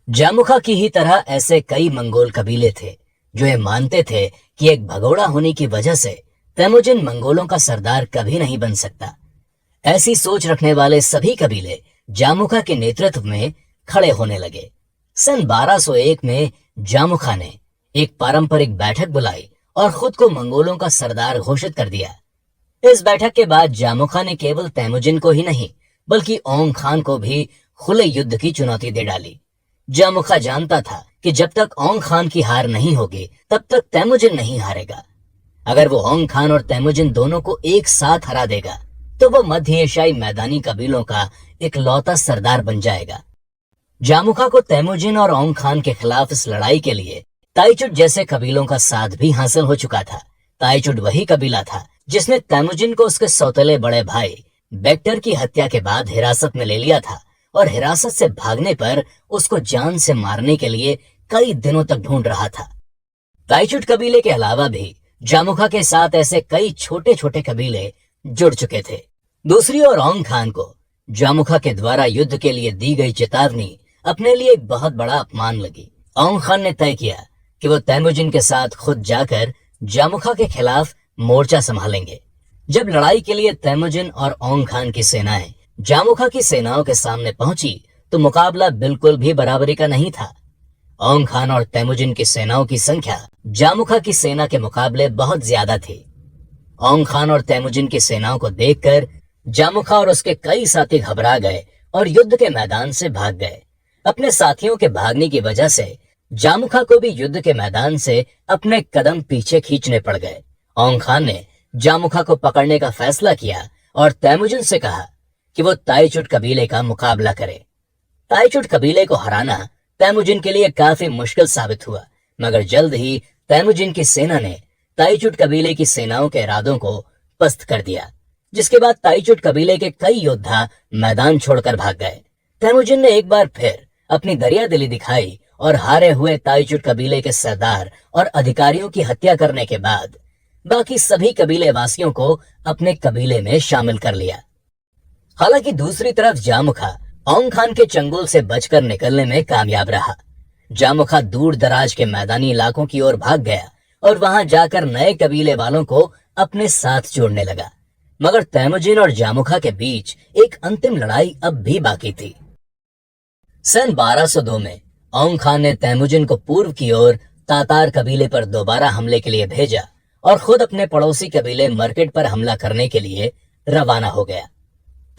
जामुखा की ही तरह ऐसे कई मंगोल कबीले थे जो ये मानते थे कि एक भगोड़ा होने की वजह से तेमुजिन मंगोलों का सरदार कभी नहीं बन सकता। ऐसी सोच रखने वाले सभी कबीले जामुखा के नेतृत्व में खड़े होने लगे। सन 1201 में जामुखा ने एक पारंपरिक बैठक बुलाई और खुद को मंगोलों का सरदार घोषित कर दिया। इस बैठक के बाद जामुखा ने केवल तेमुजिन को ही नहीं बल्कि ओंग खान को भी खुले युद्ध की चुनौती दे डाली। जामुखा जानता था कि जब तक ओंग खान की हार नहीं होगी तब तक तेमुजिन नहीं हारेगा। अगर वो ओंग खान और तेमुजिन दोनों को एक साथ हरा देगा तो वो मध्य एशियाई मैदानी कबीलों का इकलौता सरदार बन जाएगा। जामुखा को तेमुजिन और ओंग खान के खिलाफ इस लड़ाई के लिए ताइचुट जैसे कबीलों का साथ भी हासिल हो चुका था। ताइचुट वही कबीला था जिसने तेमुजिन को उसके सौतेले बड़े भाई बेक्टर की हत्या के बाद हिरासत में ले लिया था और हिरासत से भागने पर उसको जान से मारने के लिए कई दिनों तक ढूंढ रहा था। ताइचुट कबीले के अलावा भी जामुखा के साथ ऐसे कई छोटे छोटे कबीले जुड़ चुके थे। दूसरी ओर ओंग खान को जामुखा के द्वारा युद्ध के लिए दी गई चेतावनी अपने लिए एक बहुत बड़ा अपमान लगी। ओंग खान ने तय किया कि वो तेमुजिन के साथ खुद जाकर जामुखा के खिलाफ मोर्चा संभालेंगे। जब लड़ाई के लिए तेमुजिन और ओंग खान की सेनाएं जामुखा की सेनाओं के सामने पहुंची तो मुकाबला बिल्कुल भी बराबरी का नहीं था। ओंग खान और तेमुजिन की सेनाओं की संख्या जामुखा की सेना के मुकाबले बहुत ज्यादा थी। ओंग खान और तेमुजिन की सेनाओं को देखकर जामुखा और उसके कई साथी घबरा गए और युद्ध के मैदान से भाग गए। अपने साथियों के भागने की वजह से जामुखा को भी युद्ध के मैदान से अपने कदम पीछे खींचने पड़ गए। ओंग खान ने जामुखा को पकड़ने का फैसला किया और तेमुजिन से कहा कि वो ताइचुट कबीले का मुकाबला करे। ताइचुट कबीले को हराना तेमुजिन के लिए काफी मुश्किल साबित हुआ, मगर जल्द ही तेमुजिन की सेना ने ताइचुट कबीले की सेनाओं के इरादों को पस्त कर दिया, जिसके बाद ताइचुट कबीले के कई योद्धा मैदान छोड़कर भाग गए। तेमुजिन ने एक बार फिर अपनी दरियादिली दिखाई और हारे हुए ताइचुट कबीले के सरदार और अधिकारियों की हत्या करने के बाद बाकी सभी कबीले वासियों को अपने कबीले में शामिल कर लिया। हालांकि दूसरी तरफ जामुखा ओंग खान के चंगुल से बचकर निकलने में कामयाब रहा। जामुखा दूर दराज के मैदानी इलाकों की ओर भाग गया और वहां जाकर नए कबीले वालों को अपने साथ जोड़ने लगा, मगर तेमुजिन और जामुखा के बीच एक अंतिम लड़ाई अब भी बाकी थी। सन 1202 में ओंग खान ने तेमुजिन को पूर्व की ओर तातार कबीले पर दोबारा हमले के लिए भेजा और खुद अपने पड़ोसी कबीले मर्केट पर हमला करने के लिए रवाना हो गया।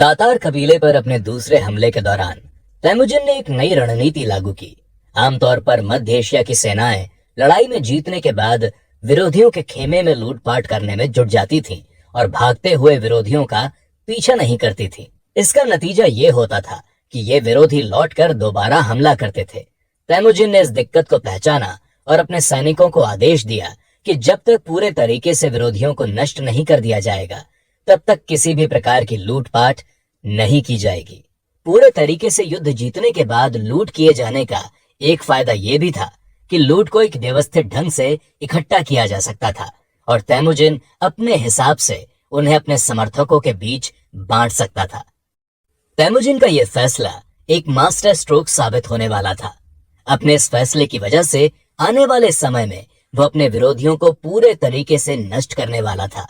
तातार कबीले पर अपने दूसरे हमले के दौरान तेमुजिन ने एक नई रणनीति लागू की। आमतौर पर मध्य एशिया की सेनाएं लड़ाई में जीतने के बाद विरोधियों के खेमे में लूटपाट करने में जुट जाती थीं और भागते हुए विरोधियों का पीछा नहीं करती थीं। इसका नतीजा ये होता था कि ये विरोधी लौटकर दोबारा हमला करते थे। तेमुजिन ने इस दिक्कत को पहचाना और अपने सैनिकों को आदेश दिया कि जब तक पूरे तरीके से विरोधियों को नष्ट नहीं कर दिया जाएगा तब तक किसी भी प्रकार की लूटपाट नहीं की जाएगी। पूरे तरीके से युद्ध जीतने के बाद लूट किए जाने का एक फायदा यह भी था कि लूट को एक व्यवस्थित ढंग से इकट्ठा किया जा सकता था और तेमुजिन अपने हिसाब से उन्हें अपने समर्थकों के बीच बांट सकता था। तेमुजिन का यह फैसला एक मास्टर स्ट्रोक साबित होने वाला था। अपने इस फैसले की वजह से आने वाले समय में वो अपने विरोधियों को पूरे तरीके से नष्ट करने वाला था।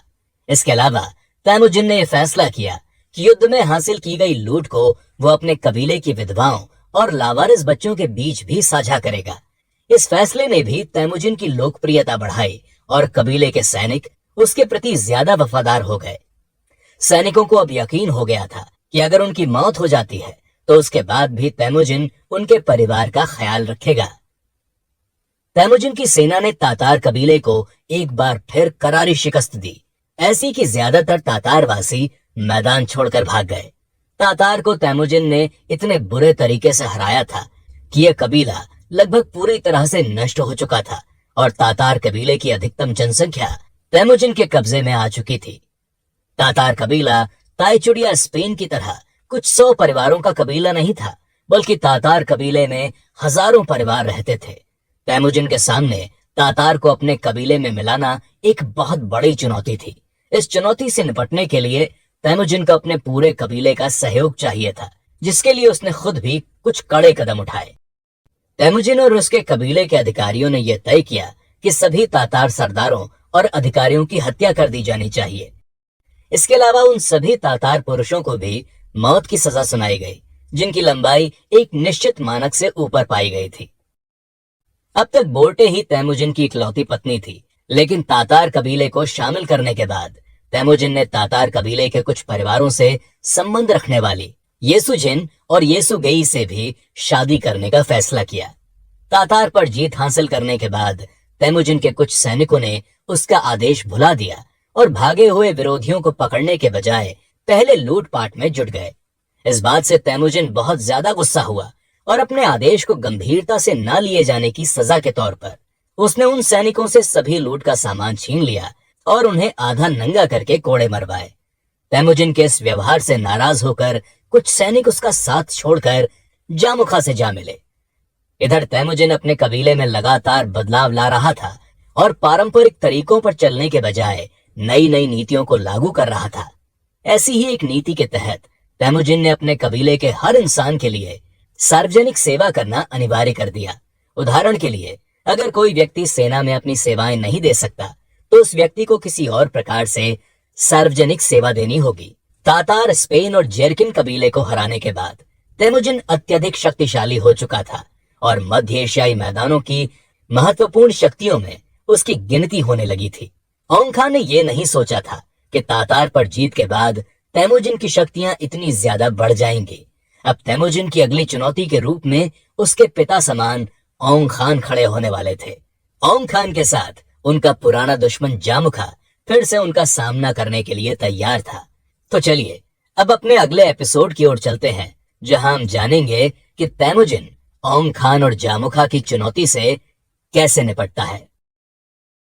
इसके अलावा तेमुजिन ने यह फैसला किया कि युद्ध में हासिल की गई लूट को वो अपने कबीले की विधवाओं और लावारिस बच्चों के बीच भी साझा करेगा। इस फैसले ने भी तेमुजिन की लोकप्रियता बढ़ाई और कबीले के सैनिक उसके प्रति ज्यादा वफादार हो गए। सैनिकों को अब यकीन हो गया था कि अगर उनकी मौत हो जाती है तो उसके बाद भी तेमुजिन उनके परिवार का ख्याल रखेगा। तेमुजिन की सेना ने तातार कबीले को एक बार फिर करारी शिकस्त दी, ऐसी कि ज्यादातर तातारवासी मैदान छोड़कर भाग गए। तातार को तेमुजिन ने इतने बुरे तरीके से हराया था कि यह कबीला लगभग पूरी तरह से नष्ट हो चुका था और तातार कबीले की अधिकतम जनसंख्या तेमुजिन के कब्जे में आ चुकी थी। तातार कबीला ताइचुड़िया स्पेन की तरह कुछ 100 परिवारों का कबीला नहीं था, बल्कि तातार कबीले में हजारों परिवार रहते थे। तेमुजिन के सामने तातार को अपने कबीले में मिलाना एक बहुत बड़ी चुनौती थी। इस चुनौती से निपटने के लिए तेमुजिन को अपने पूरे कबीले का सहयोग चाहिए था, जिसके लिए उसने खुद भी कुछ कड़े कदम उठाए। तेमुजिन और उसके कबीले के अधिकारियों ने यह तय किया कि सभी तातार सरदारों और अधिकारियों की हत्या कर दी जानी चाहिए। इसके अलावा उन सभी तातार पुरुषों को भी मौत की सजा सुनाई गई जिनकी लंबाई एक निश्चित मानक से ऊपर पाई गई थी। अब तक बोर्टे ही तेमुजिन की इकलौती पत्नी थी, लेकिन तातार कबीले को शामिल करने के बाद तेमुजिन ने तातार कबीले के कुछ परिवारों से संबंध रखने वाली येसुजिन और येसुगेई से भी शादी करने का फैसला किया। तातार पर जीत हासिल करने के बाद तेमुजिन के कुछ सैनिकों ने उसका आदेश भुला दिया और भागे हुए विरोधियों को पकड़ने के बजाय पहले लूटपाट में जुट गए। इस बात से तेमुजिन बहुत ज्यादा गुस्सा हुआ और अपने आदेश को गंभीरता से न लिए जाने की सजा के तौर पर उसने उन सैनिकों से सभी लूट का सामान छीन लिया और उन्हें आधा नंगा करके कोड़े मरवाए। तेमुजिन के इस व्यवहार से नाराज होकर कुछ सैनिक उसका साथ छोड़कर जामुखा से जा मिले। इधर तेमुजिन अपने कबीले में लगातार बदलाव ला रहा था और पारंपरिक तरीकों पर चलने के बजाय नई नई नीतियों को लागू कर रहा था। ऐसी ही एक नीति के तहत तेमुजिन ने अपने कबीले के हर इंसान के लिए सार्वजनिक सेवा करना अनिवार्य कर दिया। उदाहरण के लिए, अगर कोई व्यक्ति सेना में अपनी सेवाएं नहीं दे सकता तो उस व्यक्ति को किसी और प्रकार से सार्वजनिक सेवा देनी होगी। तातार, स्पेन और जेरकिन कबीले को हराने के बाद तेमुजिन अत्यधिक शक्तिशाली हो चुका था और मध्य एशियाई मैदानों की महत्वपूर्ण शक्तियों में उसकी गिनती होने लगी थी। औंग खान ने यह नहीं सोचा था कि तातार पर जीत के बाद तेमुजिन की शक्तियां इतनी ज्यादा बढ़ जाएंगी। अब तेमुजिन की अगली चुनौती के रूप में उसके पिता समान औंग खान खड़े होने वाले थे। औंग खान के साथ उनका पुराना दुश्मन जामुखा फिर से उनका सामना करने के लिए तैयार था। तो चलिए अब अपने अगले एपिसोड की ओर चलते हैं, जहां हम जानेंगे कि तेमुजिन औंग खान और जामुखा की चुनौती से कैसे निपटता है।